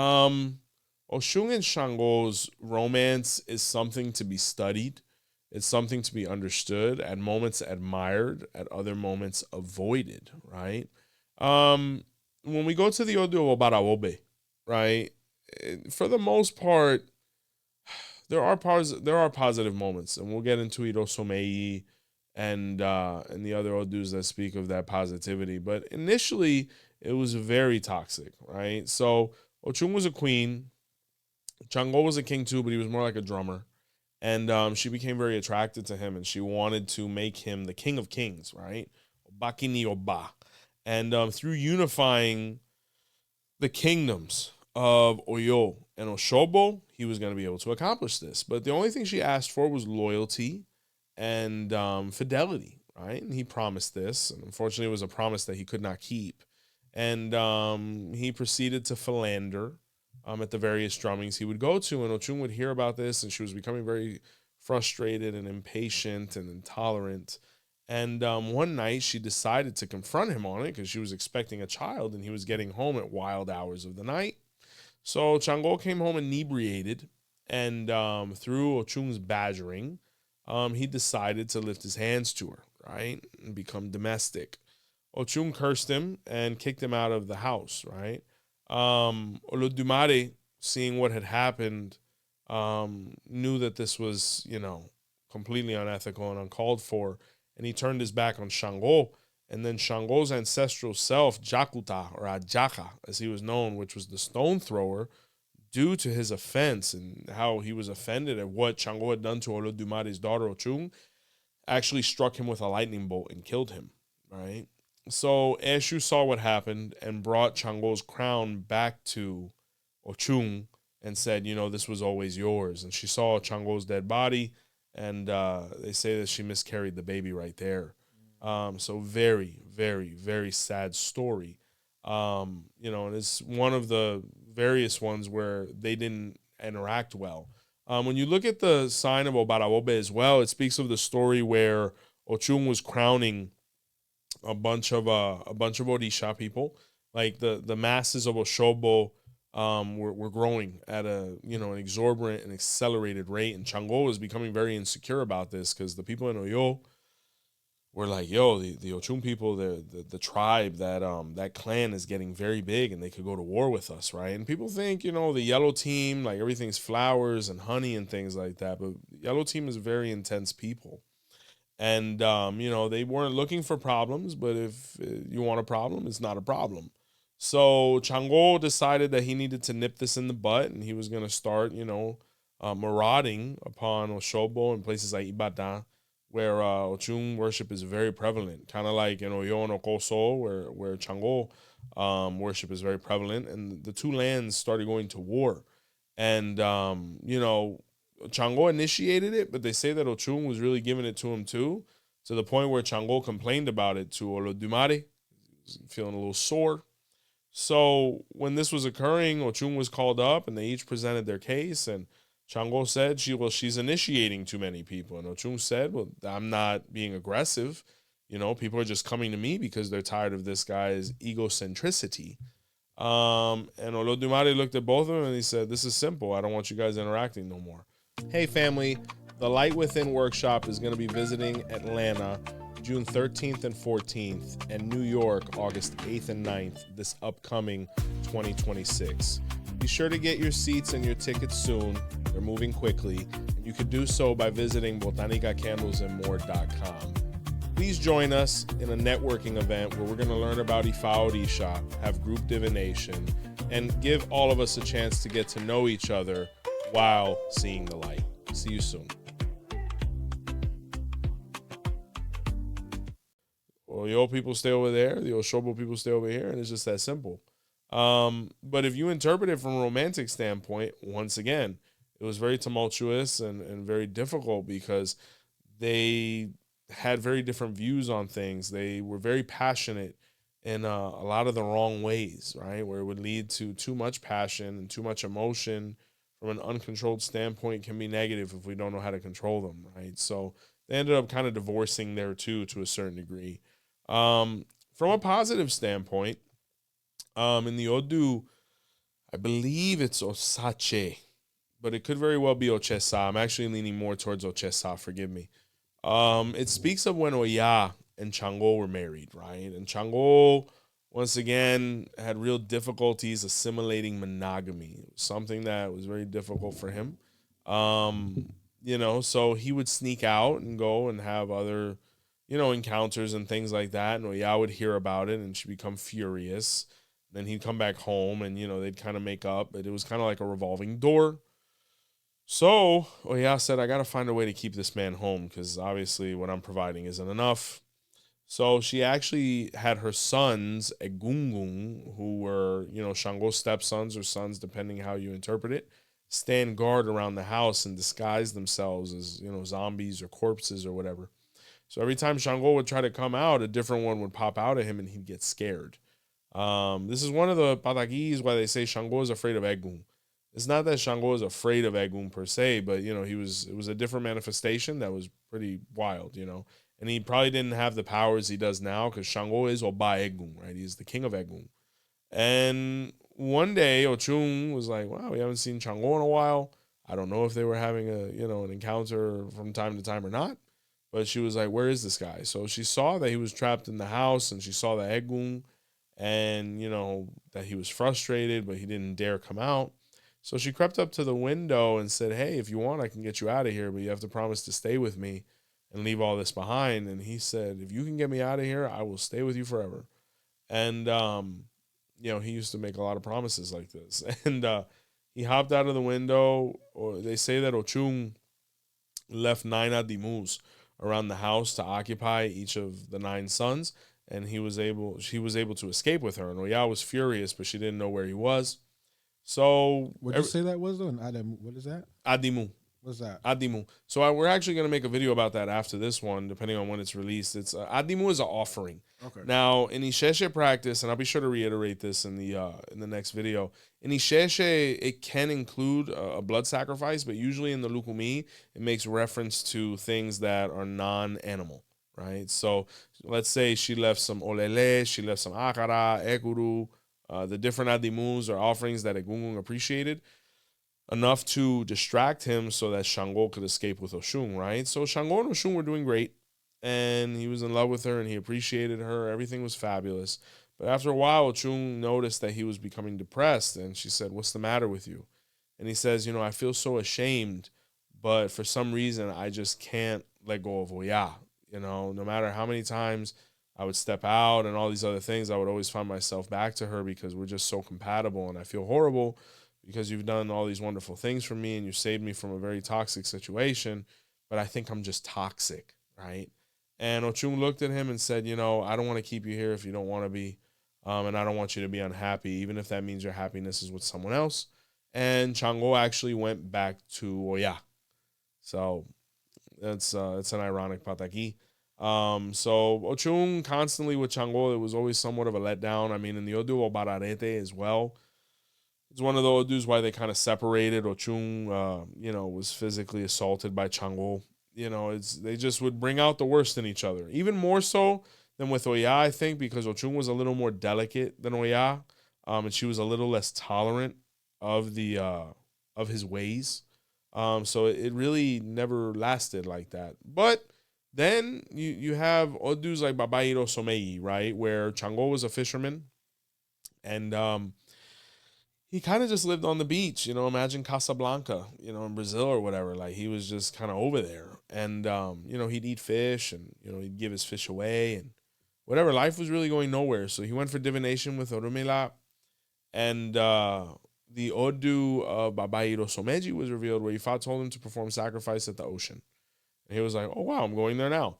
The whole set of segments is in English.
Oshun and Shango's romance is something to be studied. It's something to be understood, at moments admired, at other moments avoided, right? When we go to the Odu of 𝗶𝗸𝗶𝗶, right? For the most part, there are positive moments, and we'll get into 𝘃𝗶𝗱𝗲 and the other Odus that speak of that positivity. But initially, it was very toxic, right? So Oshun was a queen. Shango was a king too, but he was more like a drummer. And she became very attracted to him, and she wanted to make him the king of kings, right? 𝗃𝗶𝗸𝗶𝗶. And through unifying the kingdoms of Oyo and Oshobo, he was going to be able to accomplish this. But the only thing she asked for was loyalty and fidelity, right? And he promised this, and unfortunately, it was a promise that he could not keep. And he proceeded to philander at the various drummings he would go to, and Oshun would hear about this, and she was becoming very frustrated and impatient and intolerant. And one night she decided to confront him on it because she was expecting a child, and he was getting home at wild hours of the night. So Shango came home inebriated, and through Oshun's badgering, he decided to lift his hands to her, right, and become domestic. Oshun cursed him and kicked him out of the house, right? 𝗃𝗶𝗸𝗶𝗃, seeing what had happened, knew that this was, completely unethical and uncalled for, and he turned his back on Shango. And then Shango's ancestral self, 𝗃𝗶𝗶𝗃, or Ajaka, as he was known, which was the stone thrower, due to his offense and how he was offended at what Shango had done to 𝗃𝗶𝗸𝗶𝗃's daughter Oshun, actually struck him with a lightning bolt and killed him, right? So Eshu saw what happened and brought Shango's crown back to Oshun and said, this was always yours. And she saw Shango's dead body, and they say that she miscarried the baby right there. So very, very, very sad story. And it's one of the various ones where they didn't interact well. When you look at the sign of 𝗃𝗶𝗸𝗶𝗃 as well, it speaks of the story where Oshun was crowning a bunch of Orisha people. Like the masses of Oshobo were growing at an exorbitant and accelerated rate, and Shango was becoming very insecure about this because the people in Oyo were like, yo, the Oshun people, the tribe, that clan is getting very big and they could go to war with us, right? And people think, the yellow team, like everything's flowers and honey and things like that, but yellow team is very intense people. And, they weren't looking for problems, but if you want a problem, it's not a problem. So Shango decided that he needed to nip this in the butt, and he was going to start, marauding upon Oshobo and places like Ibadan, where Oshun worship is very prevalent, kind of like in Oyo and Okoso, where Shango worship is very prevalent. And the two lands started going to war. And, Shango initiated it, but they say that Oshun was really giving it to him too, to the point where Shango complained about it to 𝗃𝗏𝗃𝗏, feeling a little sore. So when this was occurring, Oshun was called up, and they each presented their case, and Shango said, she's initiating too many people. And Oshun said, well, I'm not being aggressive. People are just coming to me because they're tired of this guy's egocentricity. And 𝗃𝗏𝗃𝗏 looked at both of them and he said, this is simple. I don't want you guys interacting no more. Hey family, the Light Within workshop is going to be visiting Atlanta June 13th and 14th, and New York August 8th and 9th this upcoming 2026. Be sure to get your seats and your tickets soon. They're moving quickly, and you can do so by visiting botanicacandlesandmore.com. Please join us in a networking event where we're going to learn about Ifa Orisha, have group divination, and give all of us a chance to get to know each other while seeing the light. See you soon. Oyo people stay over there, the Oshobo people stay over here, and it's just that simple. But if you interpret it from a romantic standpoint, once again, it was very tumultuous and very difficult because they had very different views on things. They were very passionate in a lot of the wrong ways, right? Where it would lead to too much passion and too much emotion from an uncontrolled standpoint can be negative if we don't know how to control them, right? So they ended up kind of divorcing there too, to a certain degree. From a positive standpoint, in the Odu, I believe it's 𝘃𝗶𝗱𝗏, but it could very well be 𝘃𝗶𝗃𝗍. I'm actually leaning more towards 𝘃𝗶𝗃, forgive me. It speaks of when 𝗃𝗏 and Shango were married, right? And Shango, once again, had real difficulties assimilating monogamy. It was something that was very difficult for him. So he would sneak out and go and have other, encounters and things like that. And 𝗃𝗏 would hear about it and she'd become furious. Then he'd come back home and, they'd kind of make up, but it was kind of like a revolving door. So 𝗃𝗏 said, I got to find a way to keep this man home because obviously what I'm providing isn't enough. So she actually had her sons, 𝗃𝗏𝗃, who were, Shango's stepsons or sons, depending how you interpret it, stand guard around the house and disguise themselves as, zombies or corpses or whatever. So every time Shango would try to come out, a different one would pop out at him and he'd get scared. This is one of the pataquis why they say Shango is afraid of 𝗃𝗏. It's not that Shango is afraid of 𝗃𝗏 per se, but it was a different manifestation that was pretty wild, And he probably didn't have the powers he does now because Shango is 𝗃𝗏𝗍𝗏, right? He's the king of 𝗃𝗏. And one day Oshun was like, wow, we haven't seen Shango in a while. I don't know if they were having an encounter from time to time or not. But she was like, where is this guy? So she saw that he was trapped in the house and she saw the 𝗃𝗏 and, that he was frustrated, but he didn't dare come out. So she crept up to the window and said, hey, if you want, I can get you out of here, but you have to promise to stay with me and leave all this behind. And he said, if you can get me out of here, I will stay with you forever. And, he used to make a lot of promises like this. And he hopped out of the window. Or they say that Oshun left 9 𝗵𝗍𝗍s around the house to occupy each of the 9 sons. And she was able to escape with her. And 𝗃𝗏 was furious, but she didn't know where he was. So what did you say that was though? What is that? 𝗵𝗍𝗍. What's that? 𝗵𝗍𝗍. So we're actually going to make a video about that after this one, depending on when it's released. It's 𝗵𝗍𝗍 is an offering. Okay. Now in 𝘃𝗶𝗃𝗍 practice, and I'll be sure to reiterate this in the next video. In 𝘃𝗶𝗃𝗍, it can include a blood sacrifice, but usually in the 𝗃𝗏𝗍, it makes reference to things that are non-animal, right? So let's say she left some 𝗃𝗲𝗍𝗃, she left some 𝗃𝗲𝗃, 𝗃𝗏𝗃. The different 𝗵𝗍𝗍s are offerings that 𝗃𝗏𝗃 appreciated enough to distract him so that Shango could escape with Oshun, right? So Shango and Oshun were doing great, and he was in love with her, and he appreciated her. Everything was fabulous. But after a while, Oshun noticed that he was becoming depressed, and she said, what's the matter with you? And he says, I feel so ashamed, but for some reason, I just can't let go of 𝗃𝗏. No matter how many times I would step out and all these other things, I would always find myself back to her because we're just so compatible, and I feel horrible because you've done all these wonderful things for me and you saved me from a very toxic situation, but I think I'm just toxic, right? And Oshun looked at him and said, I don't want to keep you here if you don't want to be, and I don't want you to be unhappy, even if that means your happiness is with someone else. And Shango actually went back to 𝗃𝗏𝗍. So it's an ironic pataki. So Oshun constantly with Shango, it was always somewhat of a letdown. I mean, in the Odu 𝗃𝗏𝗍𝗃 as well, it's one of the Odus why they kind of separated. Oshun, was physically assaulted by Shango. They just would bring out the worst in each other, even more so than with 𝗃𝗏𝗍, I think, because Oshun was a little more delicate than 𝗃𝗏𝗍, and she was a little less tolerant of his ways. So it really never lasted like that. But then you have Odus like Babairo Someyi, right, where Shango was a fisherman, and he kind of just lived on the beach, imagine Casablanca, in Brazil or whatever. Like he was just kind of over there. And, he'd eat fish and, he'd give his fish away and whatever. Life was really going nowhere. So he went for divination with 𝗃𝗏𝗏. And the Odu of Babairo Someji was revealed where Ifa told him to perform sacrifice at the ocean. And he was like, oh, wow, I'm going there now.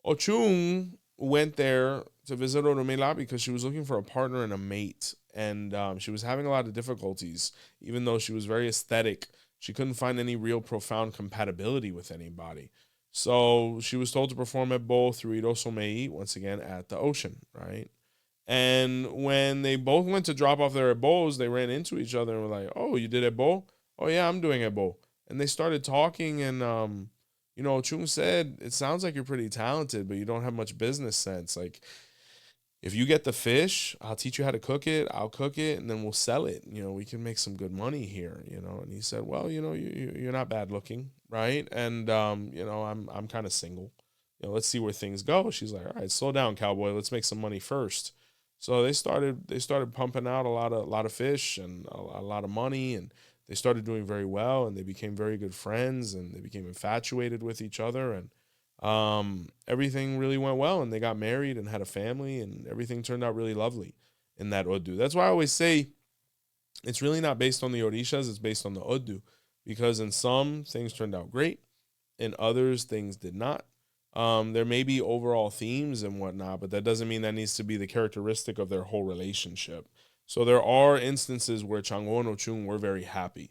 Oshun went there to visit 𝗃𝗏𝗏 because she was looking for a partner and a mate. And she was having a lot of difficulties. Even though she was very aesthetic, she couldn't find any real profound compatibility with anybody. So she was told to perform 𝗃𝗏𝗍 through 𝗃𝗏𝗍𝗃, once again, at the ocean, right? And when they both went to drop off their 𝗃𝗏s, they ran into each other and were like, oh, you did 𝗃𝗏? Oh, yeah, I'm doing 𝗃𝗏. And they started talking, and, Oshun said, it sounds like you're pretty talented, but you don't have much business sense. Like, if you get the fish, I'll teach you how to cook it. I'll cook it, and then we'll sell it. You know, we can make some good money here. You know, and he said, well, you know, you're not bad looking, right? And you know, I'm kind of single. You know, let's see where things go. She's like, all right, slow down, cowboy. Let's make some money first. So they started pumping out a lot of fish and a lot of money, and they started doing very well, and they became very good friends, and they became infatuated with each other, and everything really went well, and they got married and had a family, and everything turned out really lovely in that Odu. That's why I always say it's really not based on the Orishas, it's based on the Odu, because in some things turned out great, in others things did not. There may be overall themes and whatnot, but that doesn't mean that needs to be the characteristic of their whole relationship. So there are instances where Shango and Oshun were very happy.